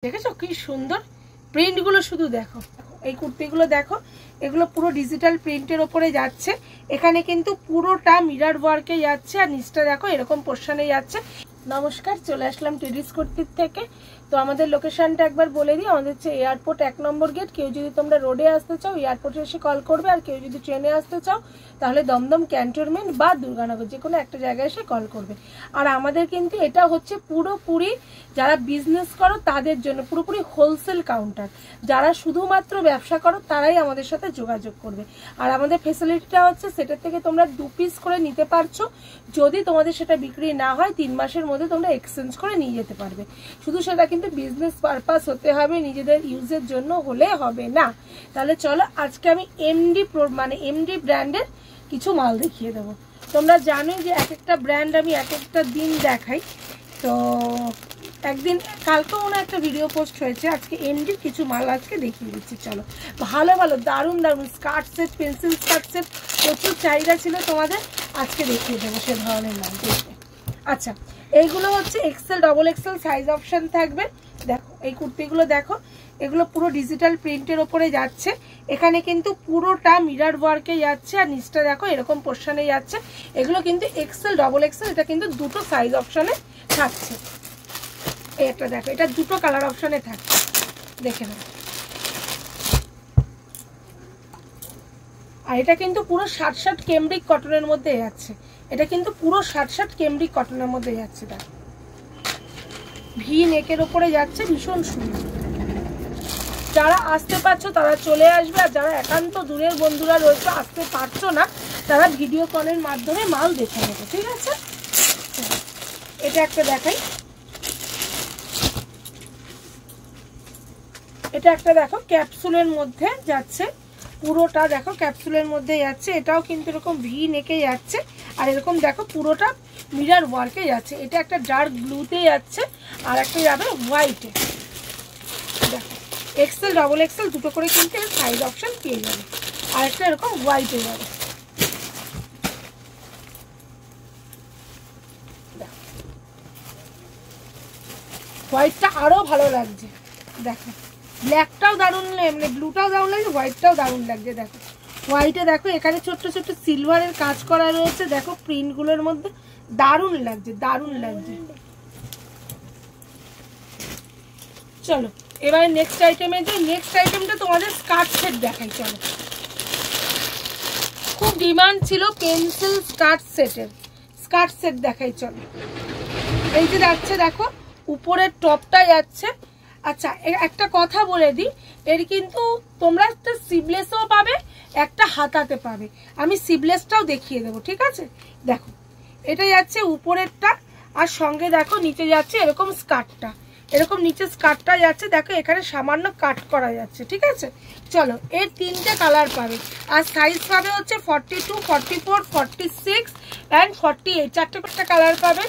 দেখেছো কি সুন্দর প্রিন্টগুলো, শুধু দেখো এই কুর্তিগুলো দেখো, এগুলো পুরো ডিজিটাল প্রিন্টের ওপরে যাচ্ছে। এখানে কিন্তু পুরোটা মিরর ওয়ার্কে যাচ্ছে আর নিচটা দেখো এরকম পোর্শনে যাচ্ছে। নমস্কার, চলে আসলাম টেডিস কুর্তির থেকে। তো আমাদের লোকেশনটা একবার বলে দিই, আমাদের হচ্ছে এয়ারপোর্ট 1 নম্বর গেট। কেউ যদি তোমরা রোডে আসতে চাও এয়ারপোর্টে এসে কল করবে, আর কেউ যদি ট্রেনে আসতে চাও তাহলে দমদম ক্যান্টনমেন্ট বা দুর্গানগর যে কোনো একটা জায়গায় এসে কল করবে। আর আমাদের কিন্তু এটা হচ্ছে পুরোপুরি যারা বিজনেস করো তাদের জন্য পুরোপুরি হোলসেল কাউন্টার। যারা শুধুমাত্র ব্যবসা করো তারাই আমাদের সাথে যোগাযোগ করবে। আর আমাদের ফেসিলিটিটা হচ্ছে সেটার থেকে তোমরা 2 পিস করে নিতে পারছো। যদি তোমাদের সেটা বিক্রি না হয় 3 মাসের মধ্যে তোমরা এক্সচেঞ্জ করে নিয়ে যেতে পারবে। শুধু সেটা কিন্তু বিজনেস পারপাস হতে হবে, নিজেদের ইউজের জন্য হলে হবে না। তাহলে চলো আজকে আমি এমডি ব্র্যান্ডের কিছু মাল দেখিয়ে দেবো। তোমরা জানো যে এক একটা ব্র্যান্ড আমি এক একটা দিন দেখাই। তো একদিন কালকেও একটা ভিডিও পোস্ট হয়েছে, আজকে এমডির কিছু মাল আজকে দেখিয়ে দিচ্ছি। চলো, ভালো ভালো দারুণ দারুণ skirt set, pencil skirt set প্রচুর চাহিদা ছিল তোমাদের, আজকে দেখিয়ে দেবো সে ধরনের মাল দেখবে। আচ্ছা, এইগুলো হচ্ছে Excel double XL size option থাকবে। দেখো এই কুর্তিগুলো দেখো, এগুলো পুরো ডিজিটাল প্রিন্টের ওপরে যাচ্ছে। এখানে কিন্তু পুরোটা মিরর ওয়ার্কে যাচ্ছে আর নিচটা দেখো এরকম পোর্শনে যাচ্ছে। এগুলো কিন্তু এক্সেল ডবল এক্সেল, এটা কিন্তু দুটো সাইজ অপশনে থাকছে। এটা দেখো, এটা দুটো কালার অপশনে থাকছে, দেখে নাও। আর এটা কিন্তু পুরো 60 কেমব্রিক কটনের মধ্যে যাচ্ছে। এটা কিন্তু পুরো 60 কেমব্রিক কটনের মধ্যে যাচ্ছে। দেখো ভি নেকের ওপরে যাচ্ছে, ভীষণ সুন্দর। যারা আসতে পারছো তারা চলে আসবে, আর যারা একান্ত দূরের বন্ধুরা রয়েছে আসতে পারছো না তারা ভিডিও কলের মাধ্যমে মাল দেখে নেবে, ঠিক আছে? এটা একটা দেখাই, এটা একটা দেখো ক্যাপসুলের মধ্যে যাচ্ছে, পুরোটা দেখো ক্যাপসুলের মধ্যে যাচ্ছে। এটাও কিন্তু এরকম ভি নেকে যাচ্ছে আর এরকম দেখো পুরোটা মিরর ওয়ার্কে যাচ্ছে। এটা একটা ডার্ক ব্লুতে যাচ্ছে আর একটা যাবে হোয়াইটে। দেখো এক্সেল ডবল এক্সেল দুটো করে কিন্তু এর সাইজ অপশন পেয়ে যাবে। আর একটা এরকম হোয়াইটে যাবে। হোয়াইটটা আরো ভালো লাগছে, দেখো ব্ল্যাকটাও দারুণ, মানে ব্লুটাও দারুণ লাগছে, হোয়াইটটাও দারুণ লাগছে। দেখো হোয়াইটে দেখো এখানে ছোট্ট ছোট্ট সিলভারের কাজ করা রয়েছে, দেখো প্রিন্টগুলোর মধ্যে দারুণ লাগছে, দারুণ লাগছে। চলো এবারে নেক্সট আইটেমে যাই। নেক্সট আইটেমটা তোমাদের স্কার্ট সেট দেখাই। চলো, খুব ডিমান্ড ছিল পেন্সিল স্কার্ট সেটের, স্কার্ট সেট দেখাই। চলো, এই যে যাচ্ছে দেখো উপরের টপটা যাচ্ছে। আচ্ছা একটা কথা বলে দিই, এর কিন্তু তোমরা একটা সিবলেসও পাবে, একটা হাতাতে পাবে। আমি সিবলেসটাও দেখিয়ে দেবো, ঠিক আছে? দেখো এটা যাচ্ছে উপরেরটা, আর সঙ্গে দেখো নিচে যাচ্ছে এরকম স্কার্টটা, এরকম নিচে স্কার্টটা যাচ্ছে। দেখো এখানে সামান্য কাট করা যাচ্ছে, ঠিক আছে? চলো, এর 3টে কালার পাবে আর সাইজ পাবে হচ্ছে 42, 44, 46 অ্যান্ড 48। 4টে কালার পাবে,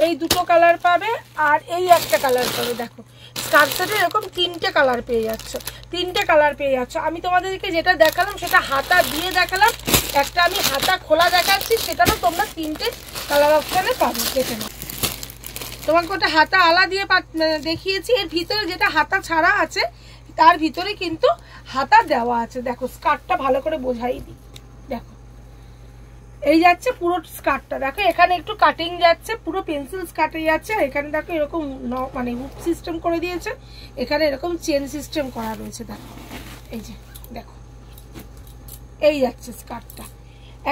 এই দুটো কালার পাবে আর এই একটা কালার পাবে। দেখো স্কার্ট সেটে এরকম 3টে কালার পেয়ে যাচ্ছ, 3টে কালার পেয়ে যাচ্ছ। আমি তোমাদেরকে যেটা দেখালাম সেটা হাতা দিয়ে দেখালাম, একটা আমি হাতা খোলা দেখাচ্ছি, সেটারও তোমরা 3টে কালার অপশানে পাবে। দেখে নাও, তোমাকে ওটা হাতা আলা দিয়ে দেখিয়েছি। এর ভিতরে যেটা হাতা ছাড়া আছে তার ভিতরে কিন্তু হাতা দেওয়া আছে। দেখো স্কার্টটা ভালো করে বোঝাই দিই, দেখো এই যাচ্ছে পুরো স্কার্টটা। দেখো এখানে একটু কাটিং যাচ্ছে, পুরো পেন্সিল স্কার্টে যাচ্ছে। আর এখানে দেখো এরকম মানে হুক সিস্টেম করে দিয়েছে, এখানে এরকম চেন সিস্টেম করা রয়েছে। দেখো এই যে দেখো এই যাচ্ছে স্কার্টটা।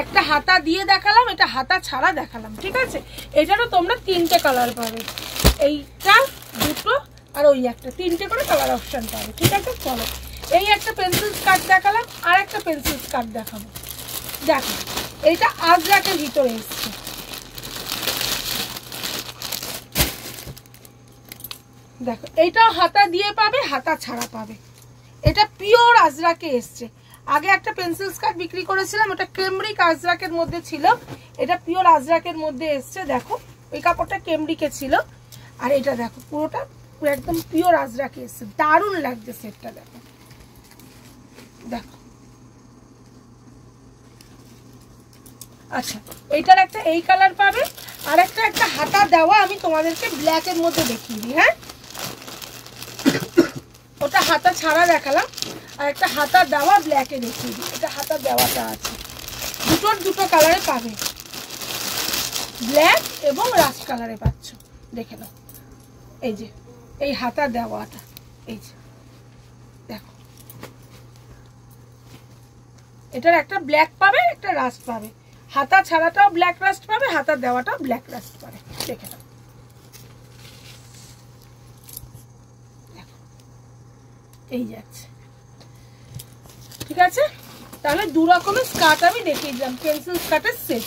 একটা হাতা দিয়ে দেখালাম, এটা হাতা ছাড়া দেখালাম, ঠিক আছে? এটারও তোমরা 3টে কালার পাবে, এইটা দুটো আর ওই একটা, 3টে করে কালার অপশন পাবে, ঠিক আছে? চলো এই একটা পেন্সিল স্কার্ট দেখালাম, আর একটা পেন্সিল স্কার্ট দেখাবো। দেখো এইটা আজরাকের ভিতরে এসছে, দেখো এইটাও হাতা দিয়ে পাবে, হাতা ছাড়া পাবে। এটা পিওর আজরাকে এসছে। আগে একটা পেন্সিল স্কার্ট বিক্রি করেছিলাম, ওটা কেমব্রিক আজরাকের মধ্যে ছিল, এটা পিওর আজরাকের মধ্যে এসছে। দেখো ওই কাপড়টা কেমব্রিকে ছিল, আর এটা দেখো পুরোটা একদম পিওর আজরাকে এসছে, দারুণ লাগছে সেটটা। দেখো দেখো আচ্ছা, এইটার একটা এই কালার পাবে, আর একটা হাতা দেওয়া আমি তোমাদেরকে ব্ল্যাকের মধ্যে দেখিয়ে দিই। হ্যাঁ ওটা হাতা ছাড়া দেখালাম, আর একটা হাতা দেওয়া ব্ল্যাকে দেখিয়ে দিই। এটা হাতা দেওয়াটা আছে, দুটো কালারে পাবে, ব্ল্যাক এবং রাস্ট কালারে পাচ্ছ। দেখে নাও, এই যে এই হাতা দেওয়াটা, এই যে দেখো, এটার একটা ব্ল্যাক পাবে, একটা রাস্ট পাবে। হাতা ছাড়াটাও ব্ল্যাক রাস্ট পাবে, হাতা দেওয়াটাও ব্ল্যাক রাস্ট পাবে। দেখে নাও, এই যাচ্ছে। ঠিক আছে, তাহলে দু রকমের স্কার্ট আমি দেখিয়ে দিলাম, পেন্সিল স্কার্টের সেট।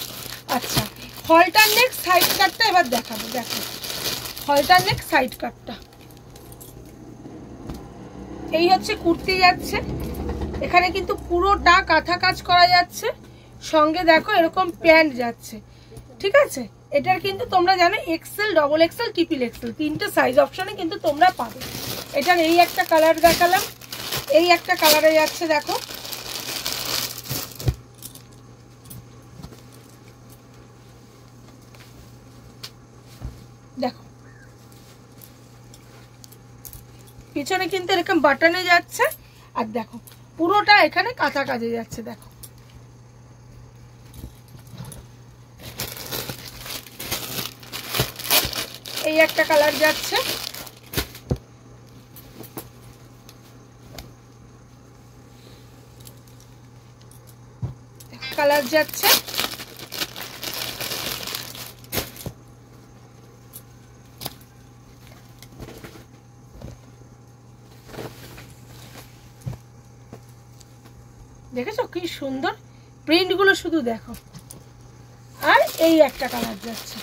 আচ্ছা, হলটার নেক সাইড কাটটা এবার দেখাবো। দেখো হলটার নেক সাইড কাটটা, এই হচ্ছে কুর্তি যাচ্ছে, এখানে কিন্তু পুরোটা কাঁথা কাজ করা যাচ্ছে, সঙ্গে দেখো এরকম প্যান্ট যাচ্ছে। ঠিক আছে, এটার কিন্তু তোমরা জানো XL, double XL, triple XL তিনটে সাইজ অপশনে কিন্তু তোমরা পাবে। এটার এই একটা কালার দেখালাম, এই একটা কালারে যাচ্ছে। দেখো দেখো পিছনে কিন্তু এরকম বাটনে যাচ্ছে, আর দেখো পুরোটা এখানে কাঁথা কাজে যাচ্ছে। দেখো এই একটা কালার যাচ্ছে, কালার যাচ্ছে, দেখেছো কি সুন্দর প্রিন্ট গুলো, শুধু দেখো। আর এই একটা কালার যাচ্ছে,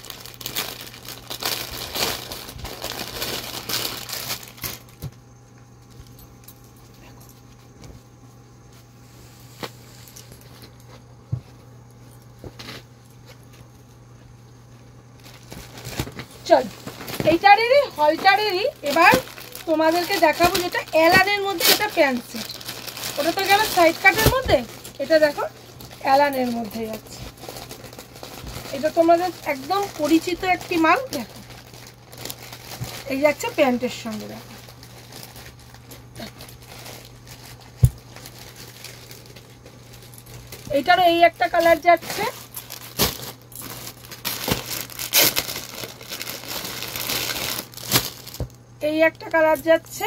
চল এইটারেরই হলটারেরই এবার তোমাদেরকে দেখাবো, যেটা এলানের মধ্যে, এটা প্যান্ট সেট। ওটা তো গেল সাইড কাটের মধ্যে, এটা দেখো এলানের মধ্যে যাচ্ছে। এটা তোমাদের একদম পরিচিত একটি মাল। দেখো এই যাচ্ছে প্যান্টের সঙ্গে। দেখো এইটারও এই একটা কালার যাচ্ছে, এই একটা কালার যাচ্ছে,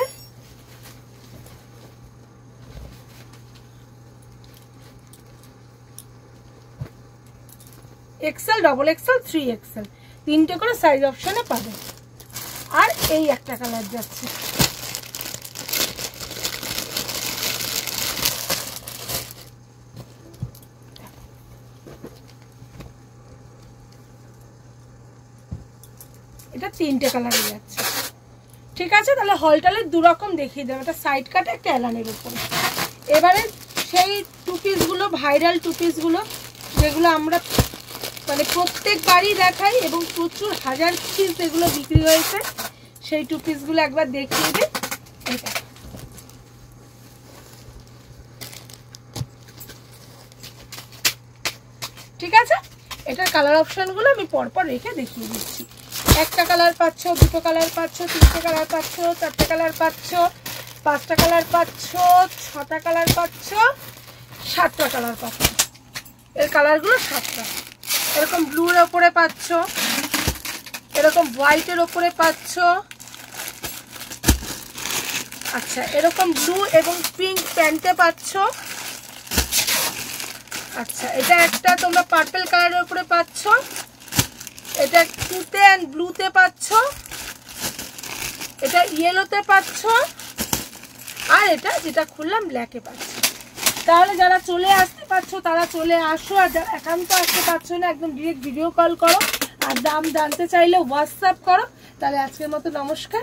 এক্সেল, ডবল এক্সেল, 3XL তিনটে করে সাইজ অপশনে পাবে। আর এই একটা কালার যাচ্ছে, এটা তিনটে কালারে যাচ্ছে। ঠিক আছে, তাহলে হলটালের দু রকম দেখিয়ে দেবো, একটা সাইড কাটে, একটা এলানের উপরে। এবারে সেই টু পিসগুলো, ভাইরাল টু পিসগুলো, যেগুলো আমরা মানে প্রত্যেকবারই দেখাই এবং প্রচুর হাজার পিস এগুলো বিক্রি হয়েছে, সেই টু পিসগুলো একবার দেখিয়ে দিই। এটা ঠিক আছে, এটার কালার অপশনগুলো আমি পরপর রেখে দেখিয়ে দিচ্ছি। একটা কালার পাচ্ছ, দুটো কালার পাচ্ছ, তিনটে কালার পাচ্ছ, চারটে কালার পাচ্ছ, পাঁচটা কালার পাচ্ছ, ছটা কালার পাচ্ছ, সাতটা কালার পাচ্ছ। এর কালারগুলো সাতটা। এরকম ব্লুর ওপরে পাচ্ছ, এরকম হোয়াইটের ওপরে পাচ্ছ, আচ্ছা এরকম ব্লু এবং পিঙ্ক প্যান্টে পাচ্ছ, আচ্ছা এটা একটা তোমরা পার্পল কালারের উপরে পাচ্ছ, এটা টুতে এন্ড ব্লুতে পাচ্ছ, এটা ইয়েলোতে পাচ্ছ, আর এটা যেটা খুললাম ব্ল্যাকে পাচ্ছ। তাহলে যারা চলে আসতে পারছো তারা চলে আসো, আর যারা একান্ত আসতে পারছো না একদম ডিরেক্ট ভিডিও কল করো, আর দাম জানতে চাইলে হোয়াটসঅ্যাপ করো। তাহলে আজকের মতো নমস্কার।